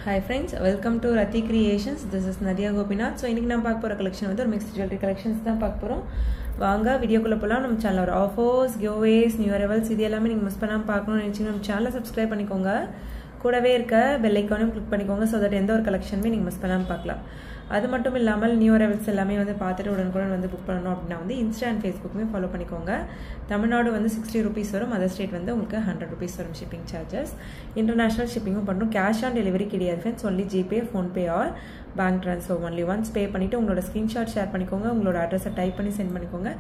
Hi friends, welcome to Rati Creations. This is Nadia Gopinath. So இன்னைக்கு நம்ம பார்க்க போற collection வந்து ஒரு mixed jewelry collections தான் பார்க்க போறோம். வாங்க வீடியோக்குள்ள போலாம். நம்ம சேனல்ல ஒரு ஆஃபர்ஸ், giveaways, new arrivals இது எல்லாமே நீங்க மிஸ் பண்ணாம பார்க்கணும்னு நினைச்சீங்கன்னா நம்ம சேனலை subscribe பண்ணிக்கோங்க. கூடவே இருக்க bell icon-ஐயும் click பண்ணிக்கோங்க so that எந்த ஒரு collection-மே நீங்க மிஸ் பண்ணாம பார்க்கலாம். அது மட்டும் இல்லாமல் நியூ அரைவல்ஸ் எல்லாமே வந்து பார்த்துட்டு உடனுக்குடன் வந்து புக் பண்ணணும் அப்படின்னா வந்து இன்ஸ்டா அண்ட் ஃபேஸ்புக்குமே ஃபாலோ பண்ணிக்கோங்க. தமிழ்நாடு வந்து 60 rupees வரும், அதர் ஸ்டேட் வந்து உங்களுக்கு 100 rupees வரும் ஷிப்பிங் சார்ஜஸ். இன்டர்நேஷனல் ஷிப்பிங்கும் பண்ணுறோம். கேஷ் ஆன் டெலிவரி கிடையாது friends, only GPay, PhonePe R bank transfer only. Once pay பண்ணிவிட்டு உங்களோட ஸ்க்ரீன்ஷாட் ஷேர் பண்ணிக்கோங்க, உங்களோட அட்ரஸை டைப் பண்ணி சென்ட் பண்ணிக்கோங்க.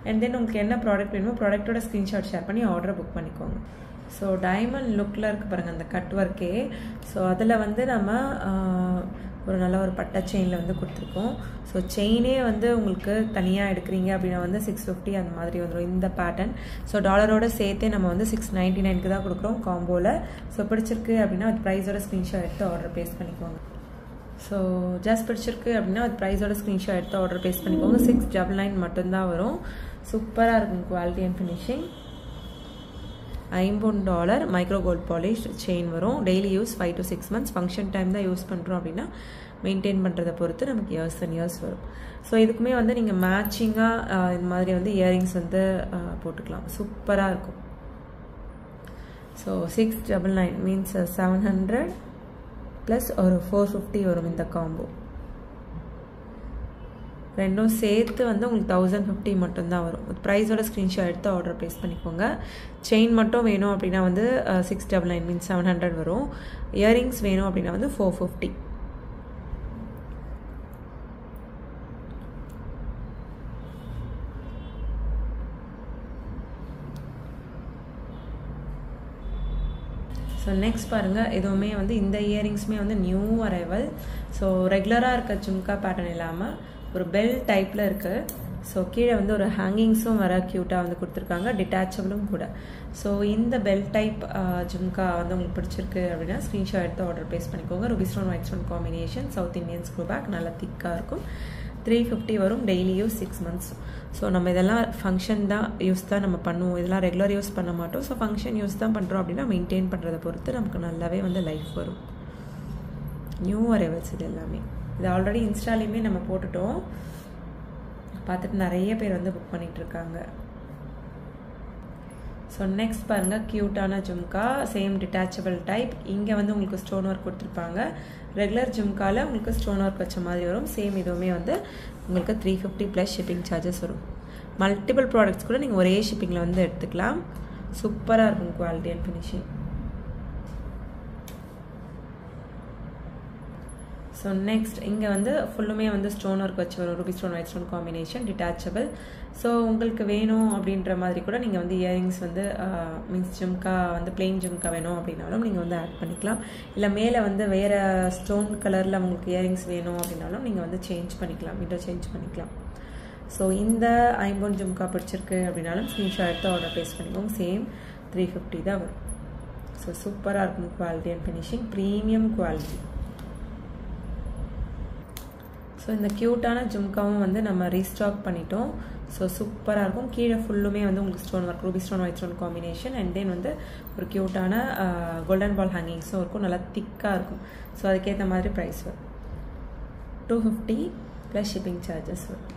அண்ட் தென் உங்களுக்கு என்ன ப்ராடக்ட் வேணுமோ ப்ராடக்ட்டோட ஸ்க்ரீன்ஷாட் ஷேர் பண்ணி ஆர்டரை புக் பண்ணிக்கோங்க. ஸோ டைமண்ட் லுக்கில் இருக்குது பாருங்கள் அந்த கட் ஒர்க்கே. ஸோ அதில் வந்து நம்ம ஒரு நல்ல ஒரு பட்டை செயினில் வந்து கொடுத்துருக்கோம். ஸோ செயினே வந்து உங்களுக்கு தனியாக எடுக்கிறீங்க அப்படின்னா வந்து 650 அந்த மாதிரி வந்துடும் இந்த பேட்டர்ன். ஸோ டாலரோட சேர்த்தே நம்ம வந்து 699க்கு தான் கொடுக்குறோம் காம்போவில். ஸோ பிடிச்சிருக்கு அப்படின்னா அது ப்ரைஸோட ஸ்க்ரீன்ஷாட் எடுத்து ஆர்டர் பேஸ் பண்ணிக்கோங்க. ஸோ ஜஸ்ட் பிடிச்சிருக்கு அப்படின்னா அது ப்ரைஸோட ஸ்க்ரீன்ஷாட் எடுத்து ஆர்டர் பேஸ் பண்ணிக்கோங்க. 699 மட்டும்தான் வரும். சூப்பராக இருக்கும் quality and finishing. $50 micro gold polish chain வரும். Daily use 5 to 6 months. Function time தான் யூஸ் பண்ணுறோம் அப்படின்னா மெயின்டைன் பண்ணுறதை பொறுத்து நமக்கு இயர்ஸ் அண்ட் இயர்ஸ் வரும். ஸோ இதுக்குமே வந்து நீங்கள் மேட்சிங்காக இந்த மாதிரி வந்து இயரிங்ஸ் வந்து போட்டுக்கலாம். சூப்பராக இருக்கும். ஸோ 699 மீன்ஸ் 700 ப்ளஸ் ஒரு 450 வரும் இந்த காம்போ. ரெண்டும் சேர்த்து வந்து உங்களுக்கு 1050 மட்டும்தான் வரும். ப்ரைஸோட ஸ்க்ரீன்ஷாட் எடுத்து ஆர்டர் ப்ளேஸ் பண்ணிக்கோங்க. செயின் மட்டும் வேணும் அப்படின்னா வந்து 699 மீன்ஸ் 700 வரும். இயரிங்ஸ் வேணும் அப்படின்னா வந்து 450. ஸோ நெக்ஸ்ட் பாருங்கள், எதுவுமே வந்து இந்த இயரிங்ஸுமே வந்து நியூ அரைவல். ஸோ ரெகுலராக இருக்க ஜும்கா பேட்டர்ன் இல்லாமல் ஒரு பெல் டைப்பில் இருக்குது. ஸோ கீழே வந்து ஒரு ஹேங்கிங்ஸும் வர க்யூட்டாக வந்து கொடுத்துருக்காங்க, டிட்டாச்சபிளும் கூட. ஸோ இந்த பெல் டைப் ஜும்கா வந்து உங்களுக்கு பிடிச்சிருக்கு அப்படின்னா ஸ்க்ரீன்ஷாட் எடுத்து ஆர்டர் ப்ளேஸ் பண்ணிக்கோங்க. Ruby stone white stone combination, south Indian screw back, நல்லா திக்காக இருக்கும். 350 வரும். Daily use 6 months. ஸோ நம்ம இதெல்லாம் ஃபங்க்ஷன் தான் யூஸ் தான் நம்ம பண்ணுவோம், இதெல்லாம் ரெகுலர் யூஸ் பண்ண மாட்டோம். ஸோ ஃபங்க்ஷன் யூஸ் தான் பண்ணுறோம் அப்படின்னா மெயின்டைன் பண்ணுறதை பொறுத்து நமக்கு நல்லாவே வந்து லைஃப் வரும். நியூ அரைவல்ஸ் இது எல்லாமே. இது ஆல்ரெடி இன்ஸ்டாலையுமே நம்ம போட்டுட்டோம், பார்த்துட்டு நிறைய பேர் வந்து புக் பண்ணிகிட்ருக்காங்க. ஸோ நெக்ஸ்ட் பாருங்கள், க்யூட்டான ஜும்கா, சேம் டிட்டாச்சபிள் டைப். இங்கே வந்து உங்களுக்கு ஸ்டோன் ஒர்க் கொடுத்துருப்பாங்க. ரெகுலர் ஜும்காவில் உங்களுக்கு ஸ்டோன் ஒர்க் வச்ச மாதிரி வரும். சேம் இதுவுமே வந்து உங்களுக்கு 350 ப்ளஸ் ஷிப்பிங் சார்ஜஸ் வரும். மல்டிபிள் ப்ராடக்ட்ஸ் கூட நீங்கள் ஒரே ஷிப்பிங்கில் வந்து எடுத்துக்கலாம். சூப்பராக இருக்கும் quality and finishing. So next இங்கே வந்து ஃபுல்லுமே வந்து ஸ்டோன் ஒர்க் வச்சு வரும். Ruby stone white stone combination, detachable. So உங்களுக்கு வேணும் அப்படின்ற மாதிரி கூட நீங்கள் வந்து இயரிங்ஸ் வந்து மீன்ஸ் ஜும்கா வந்து பிளெயின் ஜும்கா வேணும் அப்படின்னாலும் நீங்கள் வந்து ஆட் பண்ணிக்கலாம். இல்லை மேலே வந்து வேறு ஸ்டோன் கலரில் உங்களுக்கு இயரிங்ஸ் வேணும் அப்படின்னாலும் நீங்கள் வந்து சேஞ்ச் பண்ணிக்கலாம், சேஞ்ச் பண்ணிக்கலாம். ஸோ இந்த 50 ஜும்கா பிடிச்சிருக்கு அப்படின்னாலும் ஸ்க்ரீன்ஷாட் எடுத்து ஆர்டர் ப்ளேஸ் பண்ணிக்கோங்க. சேம் 350 தான் வரும். ஸோ சூப்பராக இருக்கும் quality and finishing, premium quality. So இந்த க்யூட்டான ஜும்காவும் வந்து நம்ம ரீஸ்டாக் பண்ணிட்டோம். ஸோ சூப்பராக இருக்கும். கீழே ஃபுல்லுமே வந்து உங்களுக்கு stone work, Ruby stone white stone combination. And then வந்து ஒரு க்யூட்டான கோல்டன் பால் ஹேங்கிங்ஸும் இருக்கும், நல்லா திக்காக இருக்கும். ஸோ அதுக்கேற்ற மாதிரி ப்ரைஸ் வரும். 250 ப்ளஸ் ஷிப்பிங் சார்ஜஸ் வரும்.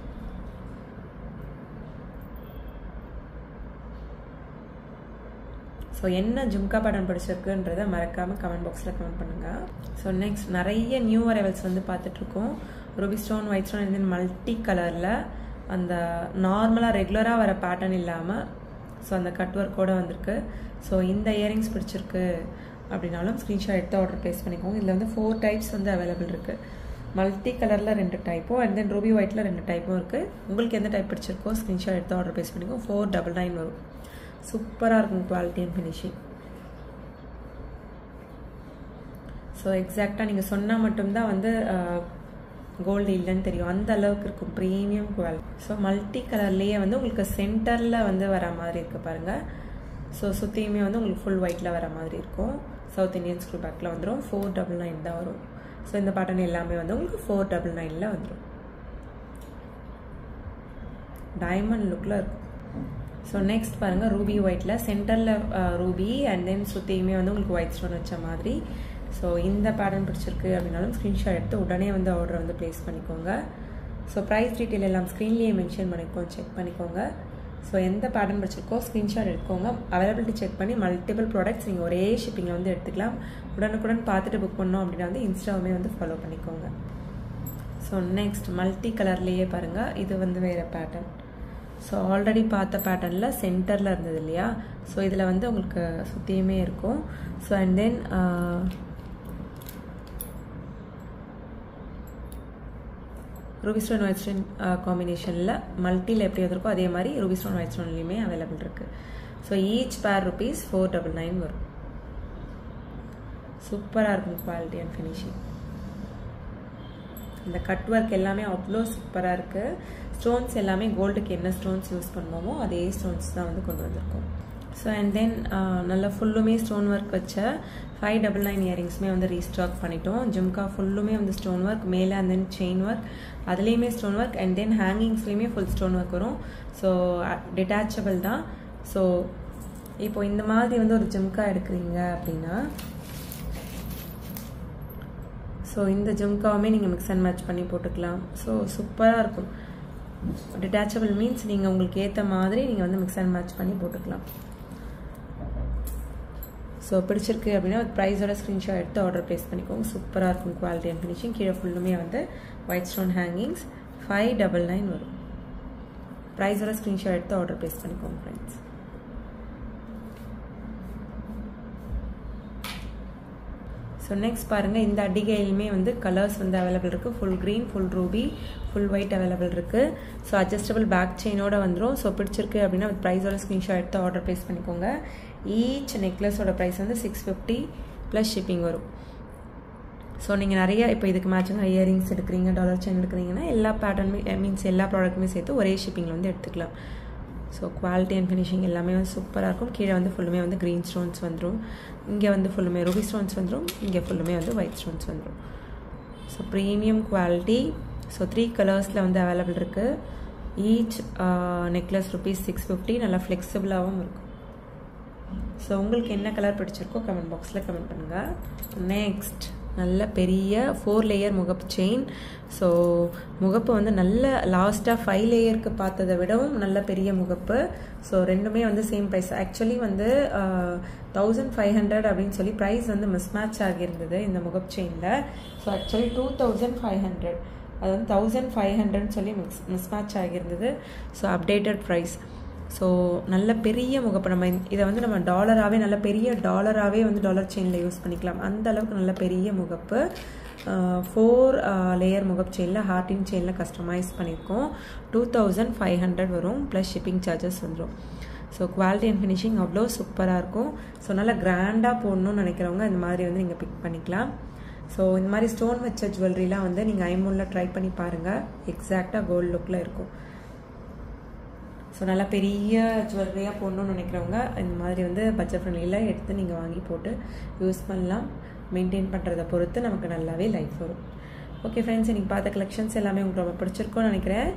ஸோ என்ன ஜும்கா பேட்டர்ன் பிடிச்சிருக்குன்றதை மறக்காமல் கமெண்ட் பாக்ஸில் கமெண்ட் பண்ணுங்கள். ஸோ நெக்ஸ்ட் நிறைய நியூ அரைவல்ஸ் வந்து பார்த்துட்ருக்கோம். Ruby stone white stone and multi கலரில் அந்த நார்மலாக ரெகுலராக வர பேட்டர்ன் இல்லாமல் ஸோ அந்த கட் ஒர்க்கோடு வந்திருக்கு. ஸோ இந்த இயரிங்ஸ் பிடிச்சிருக்கு அப்படின்னாலும் ஸ்க்ரீன்ஷாட் எடுத்து ஆர்டர் ப்ளேஸ் பண்ணிக்கோங்க. இதில் வந்து 4 டைப்ஸ் வந்து அவைலபிள் இருக்குது. மல்டி கலரில் 2 டைப்பும் அண்ட் தென் ரூபி ஒயிட்டில் 2 டைப்பும் இருக்குது. உங்களுக்கு எந்த டைப் பிடிச்சிருக்கோ ஸ்க்ரீன்ஷாட் எடுத்து ஆர்டர் ப்ளேஸ் பண்ணிக்கோங்க. 499 வரும். சூப்பராக இருக்கும் குவாலிட்டி அண்ட் ஃபினிஷிங். ஸோ எக்ஸாக்டாக நீங்கள் சொன்னால் மட்டும்தான் வந்து கோல்டு இல்லைன்னு தெரியும், அந்த அளவுக்கு இருக்கும் ப்ரீமியம் குவாலிட்டி. ஸோ மல்டி கலர்லேயே வந்து உங்களுக்கு சென்டரில் வந்து வர மாதிரி இருக்குது பாருங்கள். ஸோ சுற்றியுமே வந்து உங்களுக்கு ஃபுல் ஒயிட்டில் வர மாதிரி இருக்கும். சவுத் இந்தியன் ஸ்க்ரூ பேக்கில் வந்துடும். 499 தான் வரும். ஸோ இந்த பேட்டர்ன் எல்லாமே வந்து உங்களுக்கு 499 வந்துடும். டைமண்ட் லுக்கில் இருக்கும். ஸோ நெக்ஸ்ட் பாருங்கள், ரூபி ஒயிட்டில் சென்டரில் ரூபி அண்ட் தென் சுற்றியுமே வந்து உங்களுக்கு ஒயிட் ஸ்டோன் வச்ச மாதிரி ஸோ இந்த பேட்டர்ன் பிடிச்சிருக்கு அப்படின்னாலும் ஸ்க்ரீன்ஷாட் எடுத்து உடனே வந்து ஆர்டரை வந்து ப்ளேஸ் பண்ணிக்கோங்க. ஸோ ப்ரைஸ் டீட்டெயில் எல்லாம் ஸ்க்ரீன்லேயே மென்ஷன் பண்ணிக்கோங்க, செக் பண்ணிக்கோங்க. ஸோ எந்த பேட்டர்ன் பிடிச்சிருக்கோ ஸ்க்ரீன்ஷாட் எடுத்துக்கோங்க. அவைலபிலிட்டி செக் பண்ணி மல்டிபிள் ப்ராடக்ட்ஸ் நீங்கள் ஒரே ஷிப்பிங்கில் வந்து எடுத்துக்கலாம். உடனுக்குடன் பார்த்துட்டு புக் பண்ணோம் அப்படின்னா வந்து இன்ஸ்டாவுமே வந்து ஃபாலோ பண்ணிக்கோங்க. ஸோ நெக்ஸ்ட் மல்டி கலர்லேயே பாருங்கள், இது வந்து வேறு பேட்டர்ன். ஸோ ஆல்ரெடி பார்த்த பேட்டர்னில் சென்டரில் இருந்தது இல்லையா, ஸோ இதில் வந்து உங்களுக்கு சுற்றியுமே இருக்கும். So and then Ruby stone white stone காம்பினேஷனில் மல்டியில் எப்படி வந்திருக்கோ அதே மாதிரி ரூபி ஸ்டோன் ஒயிட் ஸ்டோன்லேயுமே அவைலபிள் இருக்குது. ஸோ ஈச் பேர் ருபீஸ் 499 வரும். சூப்பராக இருக்கும் குவாலிட்டி அண்ட் ஃபினிஷிங். இந்த கட் ஒர்க் எல்லாமே அவ்வளோ சூப்பராக இருக்குது. ஸ்டோன்ஸ் எல்லாமே கோல்டுக்கு என்ன ஸ்டோன்ஸ் யூஸ் பண்ணுவோமோ அதே ஸ்டோன்ஸ் தான் வந்து கொண்டு வந்திருக்கோம். ஸோ அண்ட் தென் நல்லா ஃபுல்லுமே ஸ்டோன் ஒர்க் வச்ச 599 இயரிங்ஸுமே வந்து ரீஸ்டாக் பண்ணிட்டோம். ஜும்கா ஃபுல்லுமே வந்து ஸ்டோன் ஒர்க், மேலே அண்ட் தென் செயின் ஒர்க், அதுலேயுமே ஸ்டோன் ஒர்க் அண்ட் தென் ஹேங்கிங்ஸ்லேயுமே ஃபுல் ஸ்டோன் ஒர்க் வரும். ஸோ டிட்டாச்சபிள் தான். ஸோ இப்போ இந்த மாதிரி வந்து ஒரு ஜும்கா எடுக்கிறீங்க அப்படின்னா ஸோ இந்த ஜும்காவுமே நீங்கள் மிக்ஸ் அண்ட் மேட்ச் பண்ணி போட்டுக்கலாம். ஸோ சூப்பராக இருக்கும். டிட்டாச்சபிள் மீன்ஸ் நீங்கள் உங்களுக்கு ஏற்ற மாதிரி நீங்கள் வந்து மிக்ஸ் அண்ட் மேட்ச் பண்ணி போட்டுக்கலாம். ஸோ பிடிச்சிருக்கு அப்படின்னா ப்ரைஸோட ஸ்க்ரீன்ஷாட் எடுத்து ஆர்டர் ப்ளேஸ் பண்ணிக்கோங்க. சூப்பராக இருக்கும் குவாலிட்டி அண்ட் ஃபினிஷிங். கீழே ஃபுல்லுமே வந்து ஒயிட் ஸ்டோன் ஹேங்கிங்ஸ் 599 வரும். ப்ரைஸோட ஸ்க்ரீன்ஷாட் எடுத்து ஆர்டர் ப்ளேஸ் பண்ணிக்கோங்க ஃப்ரெண்ட்ஸ். ஸோ நெக்ஸ்ட் பாருங்கள், இந்த அடிகையிலுமே வந்து கலர்ஸ் வந்து அவைலபிள் இருக்குது. Full green, full Ruby, full white available இருக்குது. ஸோ அட்ஜஸ்டபிள் பேக் செயினோட வந்துடும். ஸோ பிடிச்சிருக்கு அப்படின்னா ப்ரைஸோட ஸ்க்ரீன்ஷாட் எடுத்து ஆர்டர் ப்ளேஸ் பண்ணிக்கோங்க. ஈச் நெக்லஸோட ப்ரைஸ் வந்து 650 ப்ளஸ் ஷிப்பிங் வரும். ஸோ நீங்கள் நிறைய இப்போ இதுக்கு மேட்சிங்காக இயரிங்ஸ் எடுக்கிறீங்க, டாலர் செயின் எடுக்கிறீங்கன்னா எல்லா பேட்டர்னுமே மீன்ஸ் எல்லா ப்ராடக்ட்டுமே சேர்த்து ஒரே ஷிப்பிங்கில் வந்து எடுத்துக்கலாம். ஸோ குவாலிட்டி அண்ட் ஃபினிஷிங் எல்லாமே வந்து சூப்பராக இருக்கும். கீழே வந்து ஃபுல்லுமே வந்து க்ரீன் ஸ்டோன்ஸ் வந்துடும், இங்கே வந்து ஃபுல்லுமே ரூபி ஸ்டோன்ஸ் வந்துடும், இங்கே ஃபுல்லுமே வந்து ஒயிட் ஸ்டோன்ஸ் வந்துடும். So premium quality. ஸோ 3 கலர்ஸில் வந்து அவைலபிள் இருக்குது. Each necklace rupees 650. நல்லா ஃப்ளெக்சிபிளாகவும் இருக்கும். ஸோ உங்களுக்கு என்ன கலர் பிடிச்சிருக்கோ கமெண்ட் பாக்ஸில் கமெண்ட் பண்ணுங்கள். நெக்ஸ்ட் நல்ல பெரிய 4 லேயர் முகப்பு செயின். ஸோ முகப்பு வந்து நல்ல லாஸ்ட்டாக 5 லேயருக்கு பார்த்ததை விடவும் நல்ல பெரிய முகப்பு. ஸோ ரெண்டுமே வந்து சேம் ப்ரைஸ். ஆக்சுவலி வந்து 1500 அப்படின்னு சொல்லி ப்ரைஸ் வந்து மிஸ்மேட்ச் ஆகியிருந்தது இந்த முகப்பு செயினில். ஸோ ஆக்சுவலி 2500, அது வந்து 1500 சொல்லி மிஸ்மேட்ச் ஆகியிருந்தது. So updated price. ஸோ நல்ல பெரிய முகப்பு. நம்ம இதை வந்து நம்ம டாலராகவே நல்ல பெரிய டாலராகவே வந்து டாலர் செயினில் யூஸ் பண்ணிக்கலாம். அந்த அளவுக்கு நல்ல பெரிய முகப்பு. 4 லேயர் முகப்பு செயினில் ஹார்டின் செயினில் கஸ்டமைஸ் பண்ணியிருக்கோம். 2500 வரும் ப்ளஸ் ஷிப்பிங் சார்ஜஸ் வந்துடும். ஸோ குவாலிட்டி அண்ட் ஃபினிஷிங் அவ்வளோ சூப்பராக இருக்கும். ஸோ நல்லா கிராண்டாக போடணும்னு நினைக்கிறவங்க இந்த மாதிரி வந்து நீங்கள் பிக் பண்ணிக்கலாம். ஸோ இந்த மாதிரி ஸ்டோன் வச்ச ஜுவல்லரிலாம் வந்து நீங்கள் ஐமோனில் ட்ரை பண்ணி பாருங்கள். எக்ஸாக்டாக கோல்டு லுக்கில் இருக்கும். ஸோ நல்லா பெரிய ஜுவல்லரியாக போடணும்னு நினைக்கிறவங்க இந்த மாதிரி வந்து பட்ஜெட் ஃப்ரெண்ட்லியில் எடுத்து நீங்கள் வாங்கி போட்டு யூஸ் பண்ணலாம். மெயின்டைன் பண்ணுறதை பொறுத்து நமக்கு நல்லாவே லைஃப் வரும். ஓகே ஃப்ரெண்ட்ஸ், இன்றைக்கி பார்த்த கலெக்ஷன்ஸ் எல்லாமே உங்களுக்கு ரொம்ப பிடிச்சிருக்கும்னு நினைக்கிறேன்.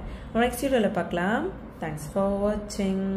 நெக்ஸ்ட் வீடியோவில் பார்க்கலாம். தேங்க்ஸ் ஃபார் வாட்சிங்.